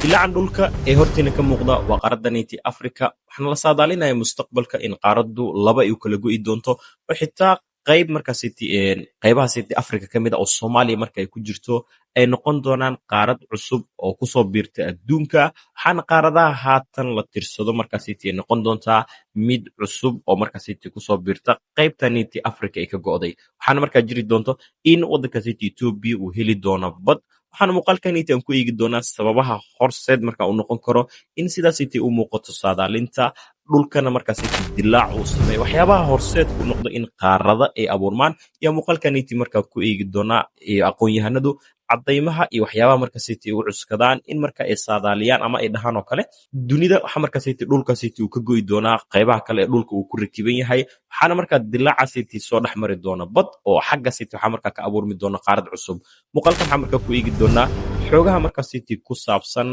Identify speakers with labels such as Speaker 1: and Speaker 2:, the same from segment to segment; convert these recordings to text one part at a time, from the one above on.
Speaker 1: Dilaacan dhulka ee hortiina ka muuqda waa qaaradaniiti Afrika waxaana la saadaalinayaa mustaqbalka in qaaraddu laba ay u kala go'i doonto oo xitaa qayb markaasiti qaybahaasiti Afrika ka mid ah oo Soomaaliya marka ay ku jirto ay noqon doonaan qaarad cusub oo kusoo biirta adduunka waxaana qaaradaha haatan la tirsado markaasiti ay noqon doontaa mid cusub oo markaasiti kusoo biirta qaybtaniiti Afrika ay ka go'day waxaana markaa jiri doonto in waddankaasiti Ethiopia uu heli doono bad waxaan muuqaalkaniiti aan ku eegi doonaa sababaha horseed marka uu noqon karo in sidaasiti u muuqato saadaalinta dhulkana markaasiti dilaac uu sameeyo waxyaabaha horseed ku noqdo in qaarada ay abuurmaan ayaa muuqaalkaniiti markaa ku eegi doonaa aqoon-yahanadu cadaymaha iyo waxyaabaha markaasiti u cuskadaan in marka ay saadaaliyaan ama ay dhahaan oo kale dunida waxa markaasiti dhulkaasiti uu ka go'i doonaa qaybaha kale ee dhulka uu ku rakiban yahay waxaana markaa dilaacasiti soo dhex mari doona bad oo xaggasiti waxaa markaa ka abuurmi doona qaarad cusub muuqaalkan waxaa markaa ku eegi doonaa xoogaha markaasiti ku saabsan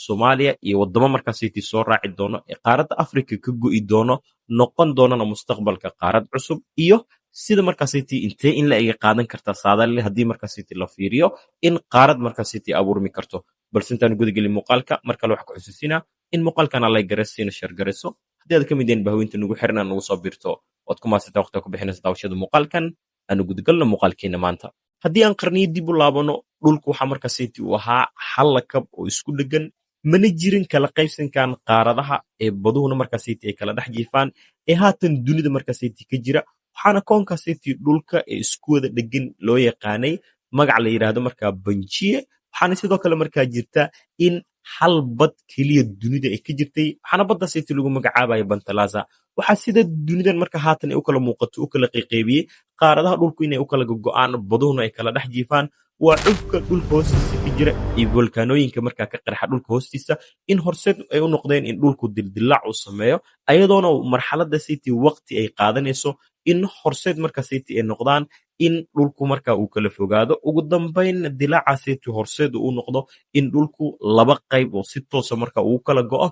Speaker 1: Soomaaliya iyo wadamo markaasiti soo raaci doono ee qaaradda Afrika ka go'i doono noqon doonana mustaqbalka qaarad cusub iyo sida markaasiti intee in la iga qaadan kartaa saadaal haddii markaasiti la fiiriyo in qaarad markaasiti abuurmi karto balse intaan gudagelin muuqaalka mar kale waxaa ku xusuusinaa in muuqaalkana lay garaysiina share garayso haddii aad ka mid yihiin bahweynta nugu xiran aan nagu soo biirto ood ku maasata waqtiga ku bixinaysa daawashada muuqaalkan aanu gudagalno muuqaalkeena maanta haddii aan qarniyo dib u laabano dhulku waxaa markaasiti uu ahaa hal lakab oo isku dhegan mana jirin kala qaybsankan qaaradaha ee baduhuna markaasiti ay kala dhex jiifaan ee haatan dunida markaasiti ka jira waxaana koonkaasiti dhulka ee isku wada dhegan loo yaqaanay magac la yidhaahdo markaa banjiye waxaana sidoo kale markaa jirta in hal bad keliya dunida ay ka jirtay waxaana baddaasiti lagu magacaabaya bantalaza waxaa sida dunidan marka haatan ay u kala muuqato u kala qayqaybiyey qaaradaha dhulku inay u kala gogo'aan baduhuna ay kala dhex jiifaan waa cufka dhulka hoostiisa ka jira iyo volkaanooyinka markaa ka qarxa dhulka hoostiisa in horseed ay u noqdeen in dhulku dildilaac uu sameeyo ayadoona marxaladda city waqti ay qaadanayso in horseed marka city ay noqdaan in dhulku marka uu kala fogaado ugu dambayn dilaaca city horseed uu noqdo in dhulku laba qayb oo si toosa marka uu kala go'o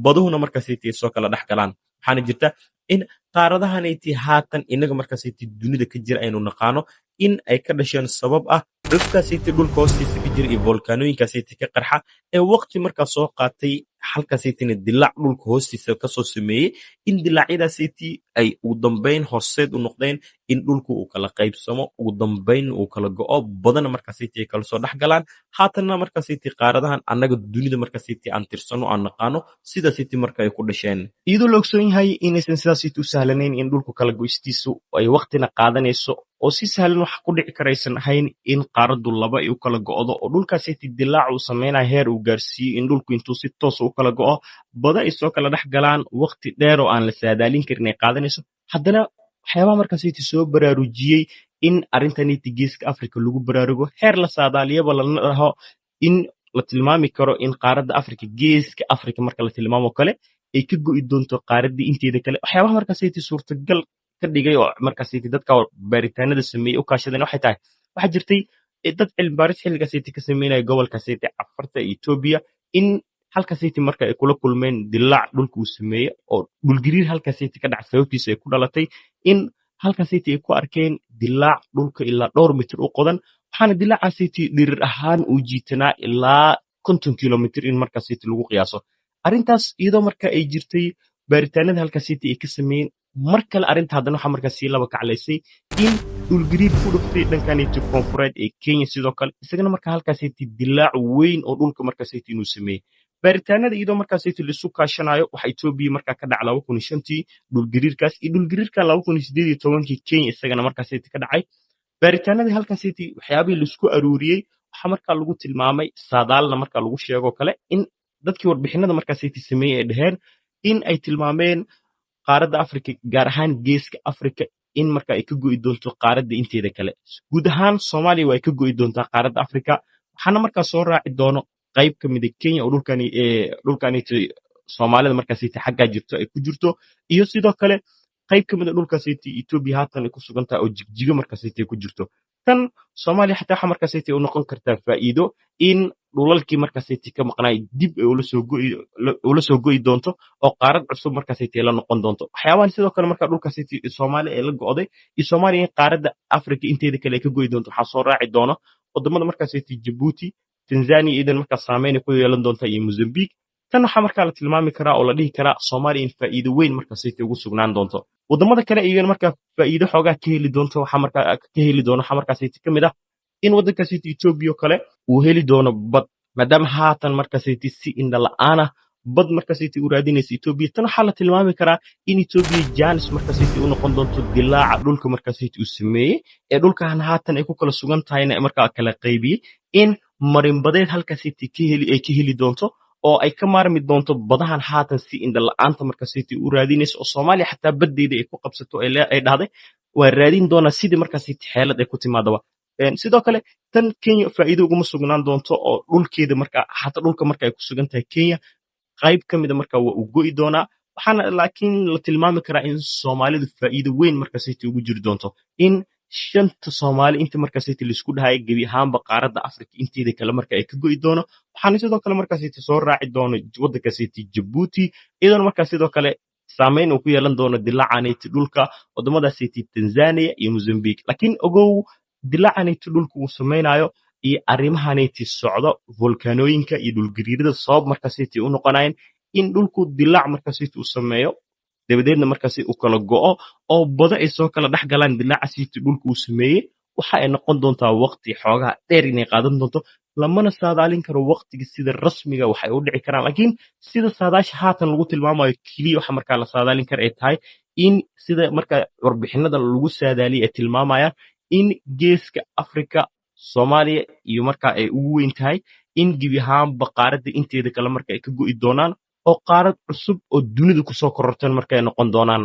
Speaker 1: baduhuna marka city ay soo kala dhex galaan waxaana jirta in qaaradahanati haatan inaga markaasiti dunida ka jira aynu naqaano in ay ka dhasheen sabab ah cufkaasiti dhulka hoostiisa ka jira iyo volkaanooyinkaasiti ka qarxa ee waqti markaa soo qaatay halkaasitina dilaac dhulka hoostiisa kasoo sameeyey in dilaacyadaasiti ay ugu dambayn horseed u noqdeen in dhulku uu kala qaybsamo ugu dambayn uu kala go'o badana markaasiti ay kala soo dhex galaan haatanna markaasiti qaaradahan annaga dunida markaasiti aan tirsano aan naqaano sidaasiti marka ay ku dhasheen iyadoo la ogsoon yahay inaysan sidaasiti u sahlanayn in dhulku kala goystiisu ay waqtina qaadanayso oo si sahlan wax ku dhici karaysan ahayn in qaaraddu laba ay u kala go'do oo dhulkaasiti dilaac uu sameynaya heer uu gaarsiiyo in dhulku intuu si toosa u kala go'o bada ay soo kala dhex galaan waqti dheer oo aan la saadaalin karin ay qaadanayso haddana waxyaabaha markaasiti soo baraarujiyey in arrintaniti geeska Afrika lagu baraarugo heer la saadaaliyaba lana dhaho in la tilmaami karo in qaaradda Afrika geeska Afrika marka la tilmaamo kale ay ka go'i doonto qaaraddii inteeda kale waxyaabaha markaasiti suurtagal ka dhigay oo markaasiti dadka baaritaanada sameeyey u kaashadeen waxay tahay waxaa jirtay dad cilmi baaris xilligaasiti ka sameynaya gobolkaasiti cafarta Ethiopia in halkaasiti marka ay kula kulmeen dilaac dhulka uu sameeyey oo dhulgariir halkaasiti ka dhac sababtiisa ay ku dhalatay in halkaasiti ay ku arkeen dilaac dhulka ilaa dhowr mitir u qodan waxaana dilaacaasiti dhirir ahaan uu jiitanaa ilaa 50 kilomitir in markaasiti lagu qiyaaso arrintaas iyadoo marka ay jirtay baaritaanada halkaasiti ay ka sameeyeen mar kale arrinta haddana waxaa markaa sii laba kaclaysay in dhulgariir ku dhuftay dhankaniti koonfureed ee Kenya sidoo kale isagana markaa halkaasiti dilaac weyn oo dhulka markaasiti inuu sameeyey baaritaanada iyadoo markaasiti la isu kaashanayo waxa Ethiopia markaa ka dhacay 2005 dhulgariirkaas iyo dhulgariirka 2018 Kenya isagana markaasiti ka dhacay baaritaanada halkaasiti waxyaabihii la isku aruuriyey waxaa markaa lagu tilmaamay saadaalna markaa lagu sheego kale in dadkii warbixinada markaasiti sameeyey ay dhaheen in ay tilmaameen qaaradda Afrika gaar ahaan geeska Afrika in marka ay ka go'i doonto qaaradda inteeda kale guud ahaan Soomaaliya way ka go'i doontaa qaaradda Afrika waxaana markaa soo raaci doono qayb ka mid ah Kenya oo dhulkani Soomaalida markaasiti xagga jirto ay ku jirto iyo sidoo kale qayb ka mid ah dhulkaasiti Ethiopia haatan ay ku sugan tahay oo jigjiga markaasiti ku jirto tan Soomaaliya xataa waxa markaasiti u noqon kartaa faa'iido in dhulalkii markaasiti ka maqnaay dib ay ula soo go'i doonto oo qaarad cusub markaasiti la noqon doonto waxyaabahan sidoo kale marka dhulkaasiti Soomaaliya ay la go'day iyo Soomaaliya qaaradda Afrika inteeda kale ay ka go'i doonto waxaa soo raaci doono wadamada markaasiti Djibouti Tanzania iyadan markaa saameyn ay ku yeelan doonta iyo Mozambique. Tan waxaa markaa la tilmaami karaa oo la dhihi karaa Soomaaliya in faa'iido weyn markaasayta ugu sugnaan doonto. Wadamada kale iyagana markaa faa'iido xoogaa ka heli doonto waxaa markaa ka heli doona waxaa markaasayta ka mid ah in waddankaasayta Ethiopia oo kale uu heli doono bad maadaama haatan markaasayta si indha la'aan ah bad markaasayta u raadinaysa Ethiopia. Tan waxaa la tilmaami karaa in Ethiopia jaanis markaasayta u noqon doonto dilaaca dhulka markaasayta uu sameeyey ee dhulkan haatan ay ku kala sugan tahayna markaa kala qaybiyey in marinbadeed halkaasayta ay ka heli doonto oo ay ka maarmi doonto badahan haatan si indha la'aanta markaasayta u raadinayso oo Soomaaliya xataa baddeeda ay ku qabsato ay dhahday waa raadin doonaa sidii markaasayta xeelad ay ku timaadaba. Sidoo kale tan Kenya faa'iido uguma sugnaan doonto oo dhulkeeda markaa xataa dhulka marka ay ku sugan tahay Kenya qayb ka mid a markaa waa uu go'i doonaa waxaana laakiin la tilmaami karaa in Soomaalidu faa'iido weyn markaasayta ugu jiri doonto in shanta Soomaali inta markaasayta laisku dhahay gebi ahaanba qaaradda Afrika inteeda kale marka ay ka go'i doono waxaana sidoo kale markaasayta soo raaci doono waddankaasayta Djibouti iyadoona markaa sidoo kale saameyn uu ku yeelan doono dilaacanayta dhulka wadamadaasayta Tanzania iyo Mozambique laakiin ogow dilaacanayta dhulka uu samaynayo iyo arrimahanayta socdo volkaanooyinka iyo dhulgariirada sabab markaasayta u noqonayaan in dhulku dilaac markaasayta uu sameeyo dabadeedna markaasi uu kala go'o oo bado ay soo kala dhex galaan dilaacaasayta dhulka uu sameeyey waxa ay noqon doontaa waqti xoogaa dheer inay qaadan doonto lamana saadaalin karo waqtiga sida rasmiga waxay u dhici karaan laakiin sida saadaasha haatan lagu tilmaamayo keliya waxa markaa la saadaalin kara ay tahay in sida markaa warbixinada lagu saadaaliyay ay tilmaamayaan in geeska Afrika Soomaaliya iyo markaa ay ugu weyn tahay in gebi ahaanba qaaradda inteeda kale marka ay ka go'i doonaan oo qaarad cusub oo dunida kusoo kororteen marka ay noqon doonaan